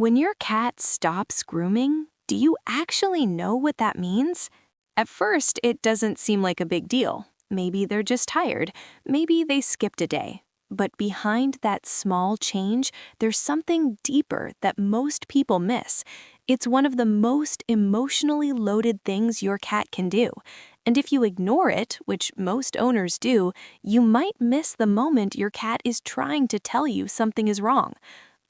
When your cat stops grooming, do you actually know what that means? At first, it doesn't seem like a big deal. Maybe they're just tired. Maybe they skipped a day. But behind that small change, there's something deeper that most people miss. It's one of the most emotionally loaded things your cat can do. And if you ignore it, which most owners do, you might miss the moment your cat is trying to tell you something is wrong.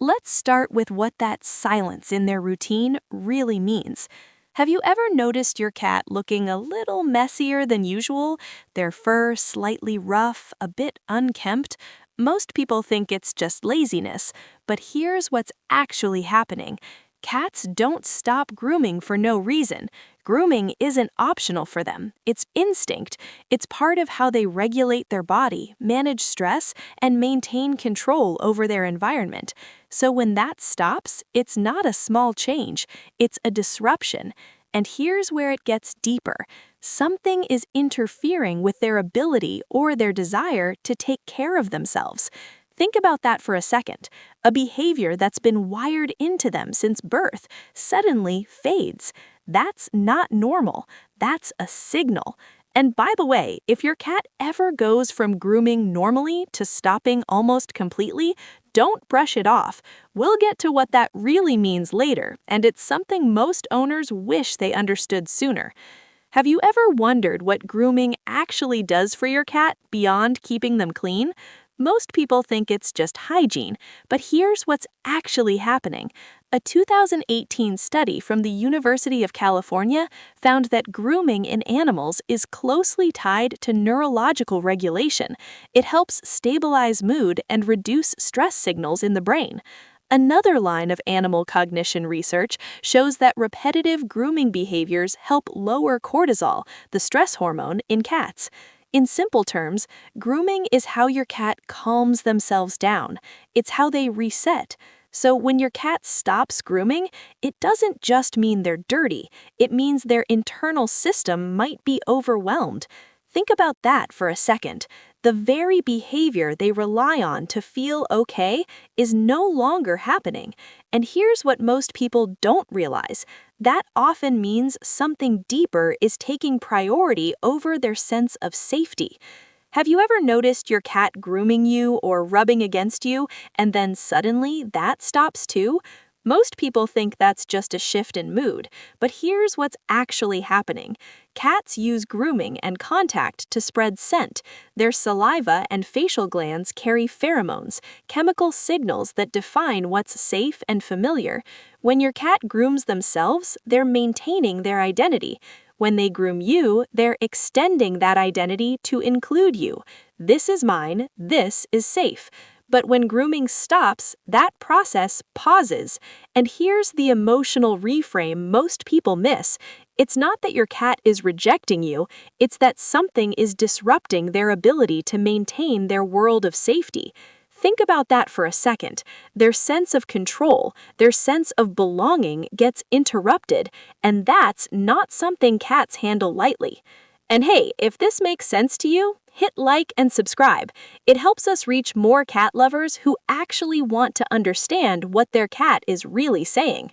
Let's start with what that silence in their routine really means. Have you ever noticed your cat looking a little messier than usual? Their fur slightly rough, a bit unkempt? Most people think it's just laziness, but here's what's actually happening. Cats don't stop grooming for no reason. Grooming isn't optional for them. It's instinct. It's part of how they regulate their body, manage stress, and maintain control over their environment. So when that stops, it's not a small change. It's a disruption. And here's where it gets deeper. Something is interfering with their ability or their desire to take care of themselves. Think about that for a second. A behavior that's been wired into them since birth suddenly fades. That's not normal. That's a signal. And by the way, if your cat ever goes from grooming normally to stopping almost completely, don't brush it off. We'll get to what that really means later, and it's something most owners wish they understood sooner. Have you ever wondered what grooming actually does for your cat beyond keeping them clean? Most people think it's just hygiene, but here's what's actually happening. A 2018 study from the University of California found that grooming in animals is closely tied to neurological regulation. It helps stabilize mood and reduce stress signals in the brain. Another line of animal cognition research shows that repetitive grooming behaviors help lower cortisol, the stress hormone, in cats. In simple terms, grooming is how your cat calms themselves down. It's how they reset. So when your cat stops grooming, it doesn't just mean they're dirty. It means their internal system might be overwhelmed. Think about that for a second. The very behavior they rely on to feel okay is no longer happening. And here's what most people don't realize. That often means something deeper is taking priority over their sense of safety. Have you ever noticed your cat grooming you or rubbing against you, and then suddenly that stops too? Most people think that's just a shift in mood, but here's what's actually happening. Cats use grooming and contact to spread scent. Their saliva and facial glands carry pheromones, chemical signals that define what's safe and familiar. When your cat grooms themselves, they're maintaining their identity. When they groom you, they're extending that identity to include you. This is mine, this is safe. But when grooming stops, that process pauses. And here's the emotional reframe most people miss. It's not that your cat is rejecting you, it's that something is disrupting their ability to maintain their world of safety. Think about that for a second. Their sense of control, their sense of belonging gets interrupted, and that's not something cats handle lightly. And hey, if this makes sense to you, hit like and subscribe. It helps us reach more cat lovers who actually want to understand what their cat is really saying.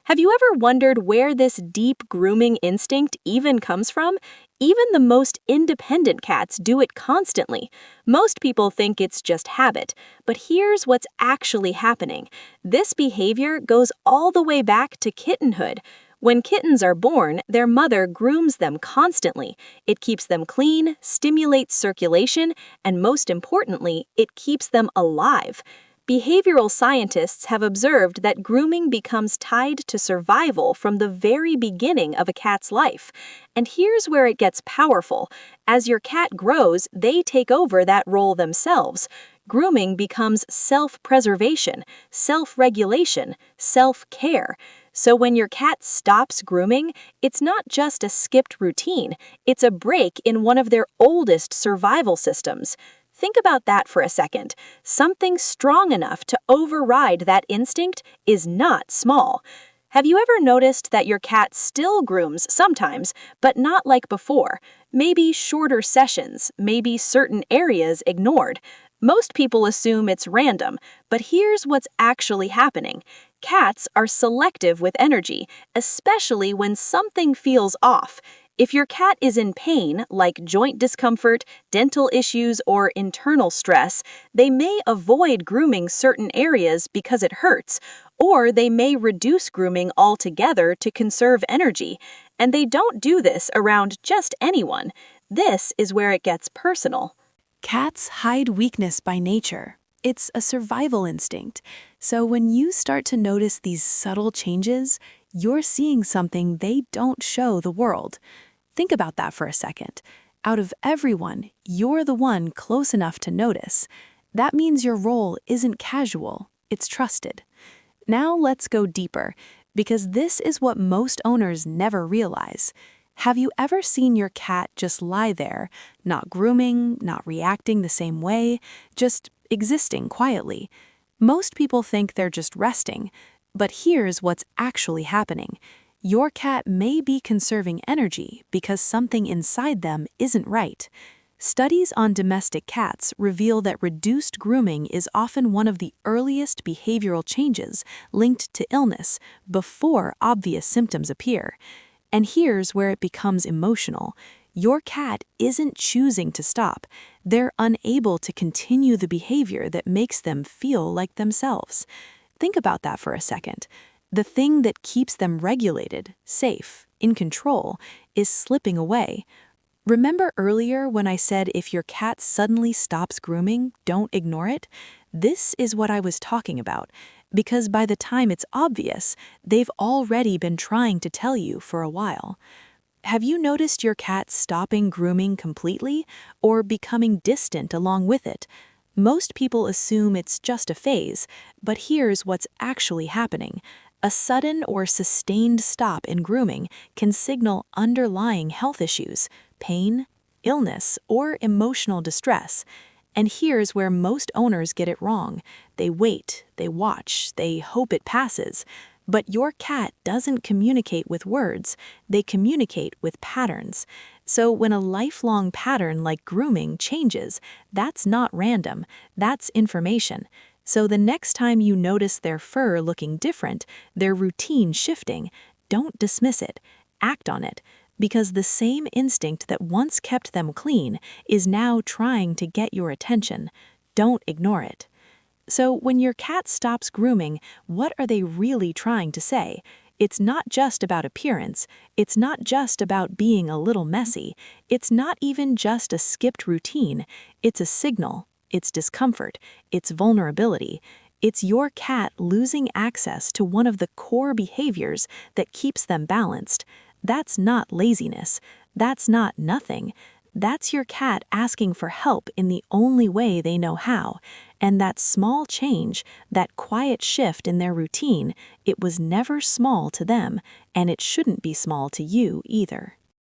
Have you ever wondered where this deep grooming instinct even comes from? Even the most independent cats do it constantly. Most people think it's just habit, but here's what's actually happening. This behavior goes all the way back to kittenhood. When kittens are born, their mother grooms them constantly. It keeps them clean, stimulates circulation, and most importantly, it keeps them alive. Behavioral scientists have observed that grooming becomes tied to survival from the very beginning of a cat's life. And here's where it gets powerful. As your cat grows, they take over that role themselves. Grooming becomes self-preservation, self-regulation, self-care. So when your cat stops grooming, it's not just a skipped routine, it's a break in one of their oldest survival systems. Think about that for a second. Something strong enough to override that instinct is not small. Have you ever noticed that your cat still grooms sometimes, but not like before? Maybe shorter sessions, maybe certain areas ignored. Most people assume it's random, but here's what's actually happening. Cats are selective with energy, especially when something feels off. If your cat is in pain, like joint discomfort, dental issues, or internal stress, they may avoid grooming certain areas because it hurts, or they may reduce grooming altogether to conserve energy. And they don't do this around just anyone. This is where it gets personal. Cats hide weakness by nature. It's a survival instinct. So when you start to notice these subtle changes, you're seeing something they don't show the world. Think about that for a second. Out of everyone, you're the one close enough to notice. That means your role isn't casual, it's trusted. Now let's go deeper, because this is what most owners never realize. Have you ever seen your cat just lie there, not grooming, not reacting the same way, just existing quietly? Most people think they're just resting, but here's what's actually happening. Your cat may be conserving energy because something inside them isn't right. Studies on domestic cats reveal that reduced grooming is often one of the earliest behavioral changes linked to illness before obvious symptoms appear. And here's where it becomes emotional. Your cat isn't choosing to stop. They're unable to continue the behavior that makes them feel like themselves. Think about that for a second. The thing that keeps them regulated, safe, in control, is slipping away. Remember earlier when I said if your cat suddenly stops grooming, don't ignore it? This is what I was talking about, because by the time it's obvious, they've already been trying to tell you for a while. Have you noticed your cat stopping grooming completely or becoming distant along with it? Most people assume it's just a phase, but here's what's actually happening. A sudden or sustained stop in grooming can signal underlying health issues, pain, illness, or emotional distress. And here's where most owners get it wrong. They wait, they watch, they hope it passes. But your cat doesn't communicate with words, they communicate with patterns. So when a lifelong pattern like grooming changes, that's not random, that's information. So the next time you notice their fur looking different, their routine shifting, don't dismiss it, act on it. Because the same instinct that once kept them clean is now trying to get your attention. Don't ignore it. So when your cat stops grooming, what are they really trying to say? It's not just about appearance. It's not just about being a little messy. It's not even just a skipped routine. It's a signal. It's discomfort. It's vulnerability. It's your cat losing access to one of the core behaviors that keeps them balanced. That's not laziness. That's not nothing. That's your cat asking for help in the only way they know how. And that small change, that quiet shift in their routine, it was never small to them, and it shouldn't be small to you either.